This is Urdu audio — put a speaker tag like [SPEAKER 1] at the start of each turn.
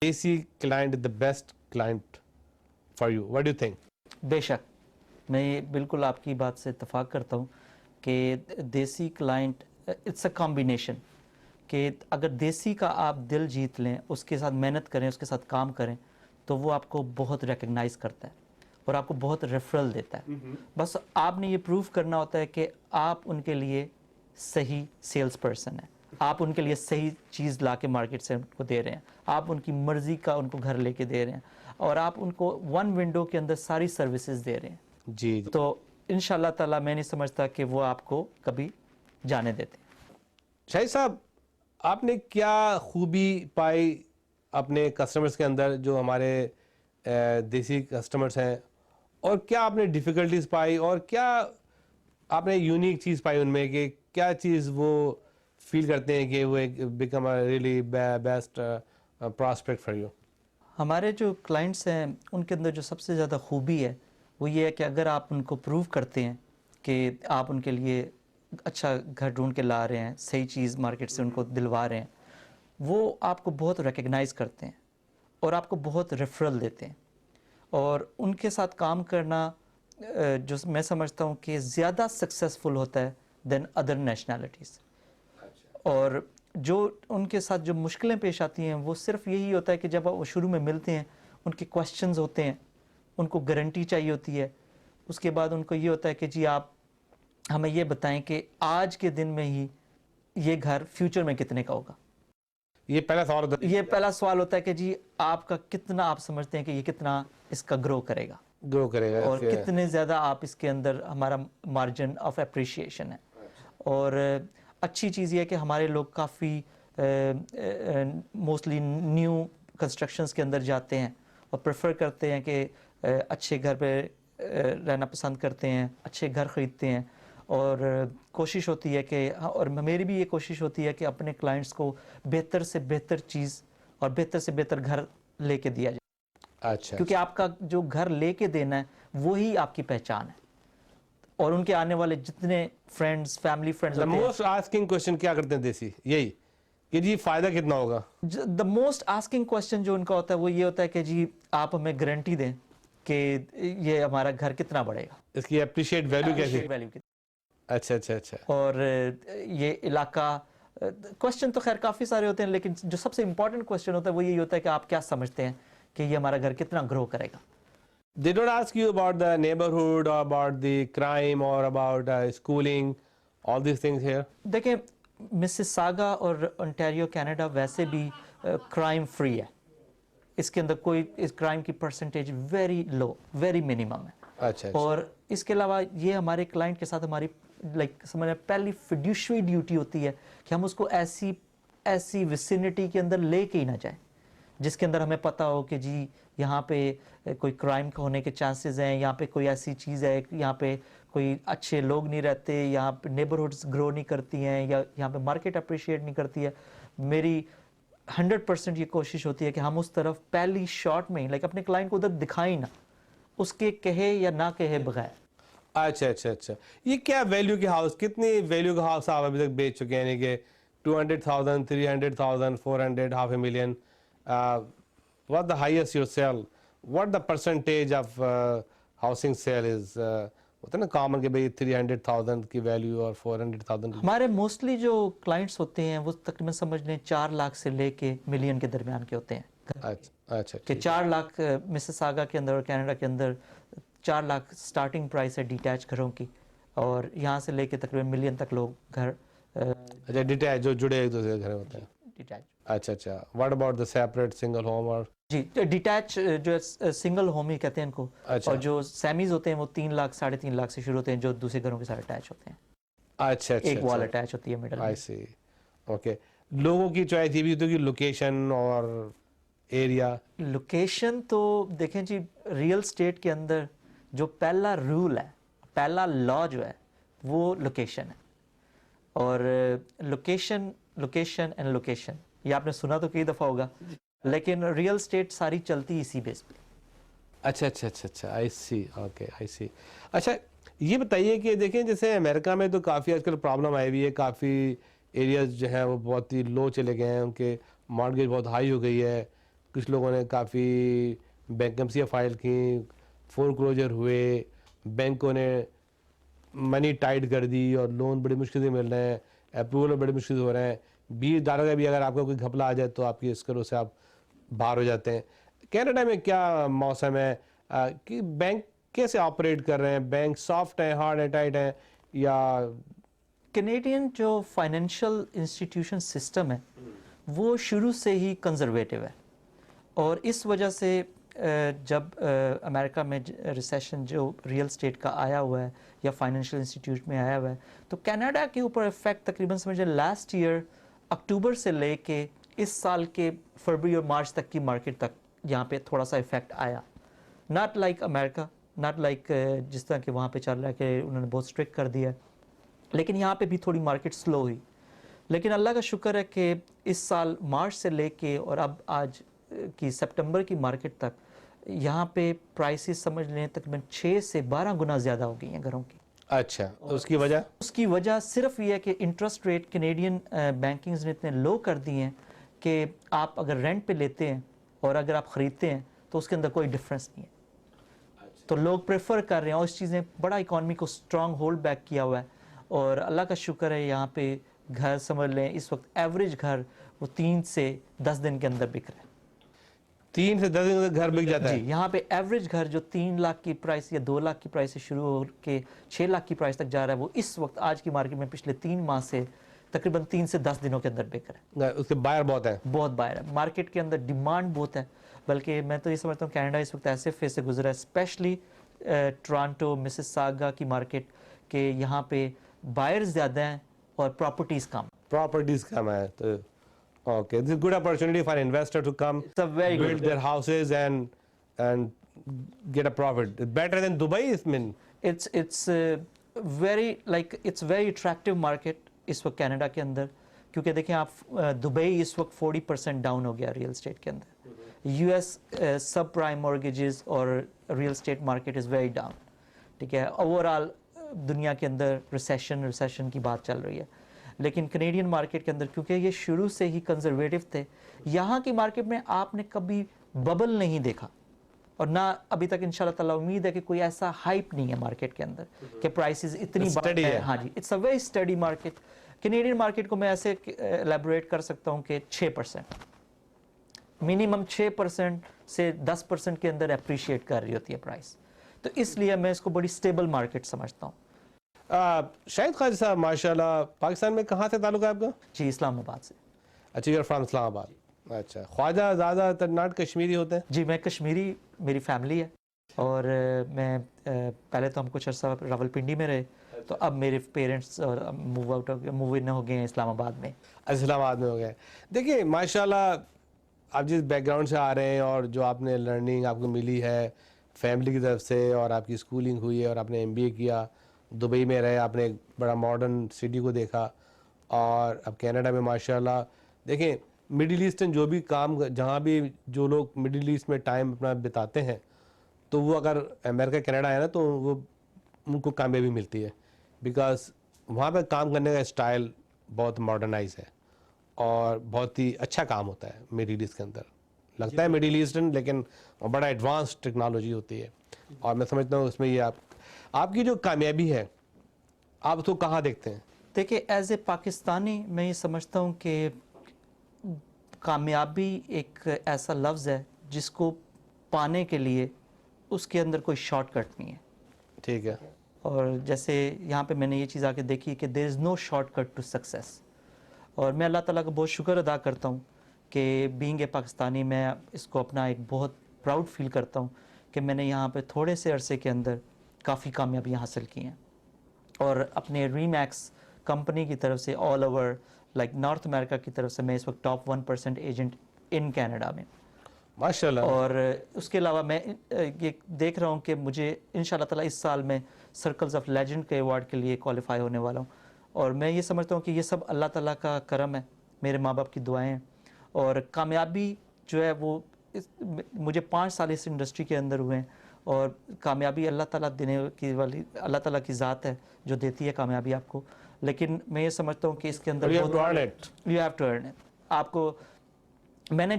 [SPEAKER 1] AC client is the best client for you. What do you think?
[SPEAKER 2] بے شک میں بالکل آپ کی بات سے اتفاق کرتا ہوں کہ دیسی کلائنٹ اٹس اے کمبینیشن، کہ اگر دیسی کا آپ دل جیت لیں، اس کے ساتھ محنت کریں، اس کے ساتھ کام کریں، تو وہ آپ کو بہت ریکگنائز کرتا ہے اور آپ کو بہت ریفرل دیتا ہے. بس آپ نے یہ پروف کرنا ہوتا ہے کہ آپ ان کے لیے صحیح سیلز پرسن ہیں، آپ ان کے لیے صحیح چیز لا کے مارکیٹ سے ان کو دے رہے ہیں، آپ ان کی مرضی کا ان کو گھر لے کے دے رہے ہیں، اور آپ ان کو ون ونڈو کے اندر ساری سروسز دے رہے ہیں.
[SPEAKER 1] جی
[SPEAKER 2] تو انشاءاللہ تعالیٰ میں نہیں سمجھتا کہ وہ آپ کو کبھی جانے دیتے.
[SPEAKER 1] شاہد صاحب، آپ نے کیا خوبی پائی اپنے کسٹمرز کے اندر جو ہمارے دیسی کسٹمرز ہیں، اور کیا آپ نے ڈیفیکلٹیز پائی، اور کیا آپ نے یونیک چیز پائی ان میں، کہ کیا چیز وہ فیل کرتے ہیں کہ وہ ایک become a really best prospect for you?
[SPEAKER 2] ہمارے جو کلائنٹس ہیں ان کے اندر جو سب سے زیادہ خوبی ہے وہ یہ ہے کہ اگر آپ ان کو پروو کرتے ہیں کہ آپ ان کے لیے اچھا گھر ڈھونڈ کے لا رہے ہیں، صحیح چیز مارکیٹ سے ان کو دلوا رہے ہیں، وہ آپ کو بہت ریکگنائز کرتے ہیں اور آپ کو بہت ریفرل دیتے ہیں. اور ان کے ساتھ کام کرنا جو میں سمجھتا ہوں کہ زیادہ سکسیزفل ہوتا ہے دین ادر نیشنلٹیز. اور جو ان کے ساتھ جو مشکلیں پیش آتی ہیں وہ صرف یہی ہوتا ہے کہ جب وہ شروع میں ملتے ہیں ان کے کویسچنز ہوتے ہیں، ان کو گارنٹی چاہیے ہوتی ہے، اس کے بعد ان کو یہ ہوتا ہے کہ جی آپ ہمیں یہ بتائیں کہ آج کے دن میں ہی یہ گھر فیوچر میں کتنے کا ہوگا.
[SPEAKER 1] یہ پہلا سوال ہوتا ہے.
[SPEAKER 2] یہ پہلا سوال ہوتا ہے کہ جی آپ کا کتنا، آپ سمجھتے ہیں کہ یہ کتنا اس کا گرو کرے گا،
[SPEAKER 1] گرو کرے گا،
[SPEAKER 2] اور کتنے زیادہ آپ اس کے اندر ہمارا مارجن آف اپریشیشن ہے. اور اچھی چیز یہ ہے کہ ہمارے لوگ کافی موسٹلی نیو کنسٹرکشنز کے اندر جاتے ہیں اور پریفر کرتے ہیں کہ اچھے گھر پہ رہنا پسند کرتے ہیں، اچھے گھر خریدتے ہیں. اور کوشش ہوتی ہے کہ، اور میری بھی یہ کوشش ہوتی ہے کہ اپنے کلائنٹس کو بہتر سے بہتر چیز اور بہتر سے بہتر گھر لے کے دیا جائے.
[SPEAKER 1] اچھا،
[SPEAKER 2] کیونکہ آپ کا جو گھر لے کے دینا ہے وہی آپ کی پہچان ہے، اور ان کے آنے والے جتنے فرینڈز، فیملی فرینڈز ہوتے ہیں.
[SPEAKER 1] موسٹ آسکنگ کوشچن کیا کرتے ہیں دیسی؟ یہی کہ جی فائدہ کتنا ہوگا.
[SPEAKER 2] دا موسٹ آسکنگ کوشچن جو ان کا ہوتا ہے وہ یہ ہوتا ہے کہ جی آپ ہمیں گارنٹی دیں کہ یہ ہمارا گھر کتنا بڑھے گا،
[SPEAKER 1] اس کی اپریشیٹ ویلیو کیسی؟
[SPEAKER 2] ویلیو کتنی.
[SPEAKER 1] اچھا اچھا اچھا.
[SPEAKER 2] اور یہ علاقہ، کوشچن تو خیر کافی سارے ہوتے ہیں، لیکن جو سب سے امپورٹنٹ کوشچن ہوتا ہے وہ یہی ہوتا ہے کہ آپ کیا سمجھتے ہیں کہ یہ ہمارا گھر کتنا گرو کرے گا.
[SPEAKER 1] They don't ask you about the neighborhood or about the crime or about schooling, all these things here?
[SPEAKER 2] دیکھیں مسز ساگا اور انٹیریو کینیڈا ویسے بھی کرائم فری ہے، اس کے اندر کوئی اس کرائم کی percentage very low, very minimum ہے.
[SPEAKER 1] اچھا.
[SPEAKER 2] اور اس کے علاوہ یہ ہمارے کلائنٹ کے ساتھ ہماری سمجھ پہلی فیڈیوشری ڈیوٹی ہوتی ہے کہ ہم اس کو ایسی وسینٹی کے اندر لے کے ہی نہ جائیں جس کے اندر ہمیں پتہ ہو کہ جی یہاں پہ کوئی کرائم ہونے کے چانسز ہیں، یہاں پہ کوئی ایسی چیز ہے، یہاں پہ کوئی اچھے لوگ نہیں رہتے، یہاں پہ نیبرہڈز گرو نہیں کرتی ہیں، یا یہاں پہ مارکیٹ اپریشیٹ نہیں کرتی ہے. میری 100% یہ کوشش ہوتی ہے کہ ہم اس طرف پہلی شارٹ میں ہی اپنے کلائنٹ کو ادھر دکھائیں نہ، اس کے کہے یا نہ کہے بغیر.
[SPEAKER 1] اچھا اچھا اچھا. یہ کیا ویلیو کے ہاؤس، کتنی ویلیو کا ہاؤس آپ ابھی تک بیچ چکے ہیں؟ یعنی کہ 200,000, 300,000, 400, $500,000. What the highest you sell? What the percentage of housing sale is? ہوتا ہے نا کامن کہ بھئی 300,000 کی ویلیو اور 400,000 کی.
[SPEAKER 2] ہمارے موسٹلی جو کلائنٹس ہوتے ہیں وہ تقریباً سمجھ لیں 4 لاکھ سے لے کے ملین کے درمیان کے ہوتے ہیں.
[SPEAKER 1] اچھا.
[SPEAKER 2] کہ 4 لاکھ مسز ساگا کے اندر اور کینیڈا کے اندر 4 لاکھ سٹارٹنگ پرائس ہے ڈیٹیچ گھروں کی، اور یہاں سے لے کے تقریباً ملین تک لوگ گھر.
[SPEAKER 1] اچھا ڈیٹیچ جو جڑے ایک دوسرے کے گھر ہوتے ہیں.
[SPEAKER 2] ڈیٹیچ.
[SPEAKER 1] اچھا. What about the separate single home or?
[SPEAKER 2] جی ڈیٹیچ جو سنگل ہوم ہی کہتے ہیں ان کو، اور جو سیمیز ہوتے ہیں وہ 3 لاکھ 3.5 لاکھ سے شروع ہوتے ہیں، جو دوسرے گھروں کے ساتھ اٹیچ ہوتے ہیں.
[SPEAKER 1] اچھا.
[SPEAKER 2] ایک وال اٹیچ ہوتی ہے مڈل میں.
[SPEAKER 1] I see. اوکے. لوگوں کی چوائس یہ بھی ہوتی ہے کہ لوکیشن اور ایریا.
[SPEAKER 2] لوکیشن تو دیکھیں جی ریئل اسٹیٹ کے اندر جو پہلا رول ہے، پہلا لا جو ہے وہ لوکیشن ہے. اور لوکیشن اینڈ لوکیشن یہ آپ نے سنا تو کئی دفعہ ہوگا، لیکن ریئل اسٹیٹ ساری چلتی اسی بیس پہ.
[SPEAKER 1] اچھا. آئی سی. اوکے آئی سی. اچھا یہ بتائیے کہ دیکھیں جیسے امریکہ میں تو کافی آج کل پرابلم آئی ہوئی ہے، کافی ایریاز جو ہیں وہ بہت ہی لو چلے گئے ہیں، ان کے مارگیج بہت ہائی ہو گئی ہے، کچھ لوگوں نے کافی بینکرپسیاں فائل کی, فور کلوجر ہوئے, بینکوں نے منی ٹائٹ کر دی اور لون بڑی مشکل سے مل رہے ہیں, اپروول بڑی مشکل سے ہو رہے ہیں. 20 ڈالر کا بھی اگر آپ کو کوئی گھپلا آ جائے تو آپ کی اسکروں سے آپ باہر ہو جاتے ہیں. کینیڈا میں کیا موسم ہے کہ بینک کیسے آپریٹ کر رہے ہیں؟ بینک سافٹ ہیں, ہارڈ ہیں, ٹائٹ ہیں, یا
[SPEAKER 2] کینیڈین جو فائنینشیل انسٹیٹیوشن سسٹم ہے وہ شروع سے ہی کنزرویٹو ہے, اور اس وجہ سے جب امریکہ میں ریسیشن جو ریئل اسٹیٹ کا آیا ہوا ہے یا فائنینشیل انسٹیٹیوٹ میں آیا ہوا ہے, تو کینیڈا کے اوپر افیکٹ تقریباً سمجھے لاسٹ ایئر اکتوبر سے لے کے اس سال کے فروری اور مارچ تک کی مارکیٹ تک یہاں پہ تھوڑا سا افیکٹ آیا. Not like America, not like جس طرح کہ وہاں پہ چل رہا ہے کہ انہوں نے بہت اسٹرکٹ کر دیا ہے, لیکن یہاں پہ بھی تھوڑی مارکیٹ سلو ہوئی. لیکن اللہ کا شکر ہے کہ اس سال مارچ سے لے کے اور اب آج کی سپٹمبر کی مارکیٹ تک یہاں پہ پرائسز سمجھ لیں تقریباً 6 سے 12 گنا زیادہ ہو گئی ہیں گھروں کی.
[SPEAKER 1] اچھا, اس کی وجہ؟
[SPEAKER 2] اس کی وجہ صرف یہ ہے کہ انٹرسٹ ریٹ کینیڈین بینکنگز نے اتنے لو کر دی ہیں کہ آپ اگر رینٹ پہ لیتے ہیں اور اگر آپ خریدتے ہیں تو اس کے اندر کوئی ڈفرینس نہیں ہے. تو لوگ پریفر کر رہے ہیں, اور اس چیز نے بڑا اکانومی کو اسٹرانگ ہولڈ بیک کیا ہوا ہے. اور اللہ کا شکر ہے یہاں پہ گھر سمجھ لیں اس وقت ایوریج گھر وہ 3 سے 10 دن کے اندر بک رہے ہیں.
[SPEAKER 1] 3 سے 10 دن گھر بک جاتا ہے؟
[SPEAKER 2] جی, یہاں پہ ایوریج گھر جو 3 لاکھ کی پرائس یا 2 لاکھ کی پرائس سے شروع ہو کے 6 لاکھ کی پرائس تک جا رہا ہے, وہ اس وقت آج کی مارکیٹ میں پچھلے 3 ماہ سے تقریباً 3 سے 10 دنوں کے اندر بک رہا ہے.
[SPEAKER 1] اس کے بائر بہت ہیں,
[SPEAKER 2] بہت بائر ہے مارکیٹ کے اندر, ڈیمانڈ بہت ہے. بلکہ میں تو یہ سمجھتا ہوں کینیڈا اس وقت ایسے فیز سے گزرا ہے, اسپیشلی ٹورانٹو مسیساگا کی مارکیٹ, کہ یہاں پہ بائرز زیادہ ہیں اور پراپرٹیز کم.
[SPEAKER 1] پراپرٹیز کم ہے. تو okay, this is a good opportunity for an investor to come
[SPEAKER 2] It's a very
[SPEAKER 1] build
[SPEAKER 2] good.
[SPEAKER 1] their houses and get a profit. Better than Dubai, I mean.
[SPEAKER 2] It's very like it's very attractive market اس وقت کینیڈا کے اندر, کیونکہ دیکھیں آپ دبئی اس وقت 40% ڈاؤن ہو گیا ریئل اسٹیٹ کے اندر. یو ایس سب پرائم مورگیجز اور real estate market is very down. ٹھیک ہے, اوور آل دنیا کے اندر ریسیشن کی بات چل رہی ہے. لیکن کینیڈین مارکیٹ کے اندر کیونکہ یہ شروع سے ہی کنزرویٹو تھے, یہاں کی مارکیٹ میں آپ نے کبھی ببل نہیں دیکھا, اور نہ ابھی تک انشاءاللہ تعالیٰ امید ہے کہ کوئی ایسا ہائپ نہیں ہے مارکیٹ کے اندر کہ پرائسز اتنی
[SPEAKER 1] Steady ہے.
[SPEAKER 2] ہاں جی, it's a very steady market. Canadian market کو میں ایسے ایلیبوریٹ کر سکتا ہوں کہ 6%, منیمم 6% سے 10% کے اندر اپریشیٹ کر رہی ہوتی ہے پرائس. تو اس لیے میں اس کو بڑی اسٹیبل مارکیٹ سمجھتا ہوں.
[SPEAKER 1] شاہد خواجہ صاحب, ماشاءاللہ پاکستان میں کہاں سے تعلق ہے آپ کا؟
[SPEAKER 2] جی, اسلام آباد سے.
[SPEAKER 1] اچھا, یو آر فرام اسلام آباد. اچھا, خواجہ زیادہ تر ناٹ کشمیری ہوتے ہیں؟
[SPEAKER 2] جی, میں کشمیری, میری فیملی ہے, اور میں پہلے تو ہم کچھ عرصہ راولپنڈی میں رہے, تو اب میرے پیرنٹس موو ان ہو گئے ہیں اسلام آباد میں.
[SPEAKER 1] اسلام آباد میں ہو گئے. دیکھیے ماشاءاللہ آپ جس بیک گراؤنڈ سے آ رہے ہیں اور جو آپ نے لرننگ آپ کو ملی ہے فیملی کی طرف سے, اور آپ کی اسکولنگ ہوئی ہے اور آپ نے MBA کیا, دبئی میں رہے, آپ نے ایک بڑا ماڈرن سٹی کو دیکھا, اور اب کینیڈا میں ماشاءاللہ دیکھیں مڈل ایسٹرن جو بھی کام, جہاں بھی جو لوگ مڈل ایسٹ میں ٹائم اپنا بتاتے ہیں تو وہ اگر امریکہ کینیڈا ہے نا تو وہ ان کو کامیابی ملتی ہے, بیکاز وہاں پہ کام کرنے کا اسٹائل بہت ماڈرنائز ہے اور بہت ہی اچھا کام ہوتا ہے مڈل ایسٹ کے اندر. لگتا ہے مڈل ایسٹرن, لیکن بڑا ایڈوانس ٹیکنالوجی ہوتی ہے, اور میں سمجھتا ہوں اس میں یہ آپ کی جو کامیابی ہے آپ اس کو کہاں دیکھتے ہیں؟
[SPEAKER 2] دیکھیں, ایز اے پاکستانی میں یہ سمجھتا ہوں کہ کامیابی ایک ایسا لفظ ہے جس کو پانے کے لیے اس کے اندر کوئی شارٹ کٹ نہیں ہے.
[SPEAKER 1] ٹھیک ہے,
[SPEAKER 2] اور جیسے یہاں پہ میں نے یہ چیز آ کے دیکھی کہ دیر از نو شارٹ کٹ ٹو سکسیس. اور میں اللہ تعالیٰ کا بہت شکر ادا کرتا ہوں کہ بینگ اے پاکستانی میں اس کو اپنا ایک بہت پراؤڈ فیل کرتا ہوں کہ میں نے یہاں پہ تھوڑے سے عرصے کے اندر کافی کامیابیاں حاصل کی ہیں, اور اپنے ری میکس کمپنی کی طرف سے آل اوور لائک نارتھ امریکہ کی طرف سے میں اس وقت ٹاپ 1% ایجنٹ ان کینیڈا میں.
[SPEAKER 1] ماشاءاللہ.
[SPEAKER 2] اور اس کے علاوہ میں یہ دیکھ رہا ہوں کہ مجھے انشاءاللہ تعالیٰ اس سال میں سرکلز آف لیجنڈ کے ایوارڈ کے لیے کوالیفائی ہونے والا ہوں, اور میں یہ سمجھتا ہوں کہ یہ سب اللہ تعالیٰ کا کرم ہے, میرے ماں باپ کی دعائیں ہیں. اور کامیابی جو ہے وہ مجھے 5 سال اس انڈسٹری کے اندر ہوئے ہیں, اور کامیابی اللہ تعالیٰ دینے کی والی اللہ تعالیٰ کی ذات ہے جو دیتی ہے کامیابی آپ کو. لیکن میں یہ سمجھتا ہوں کہ اس کے اندر
[SPEAKER 1] You have to earn it.
[SPEAKER 2] You have to earn it. آپ کو میں نے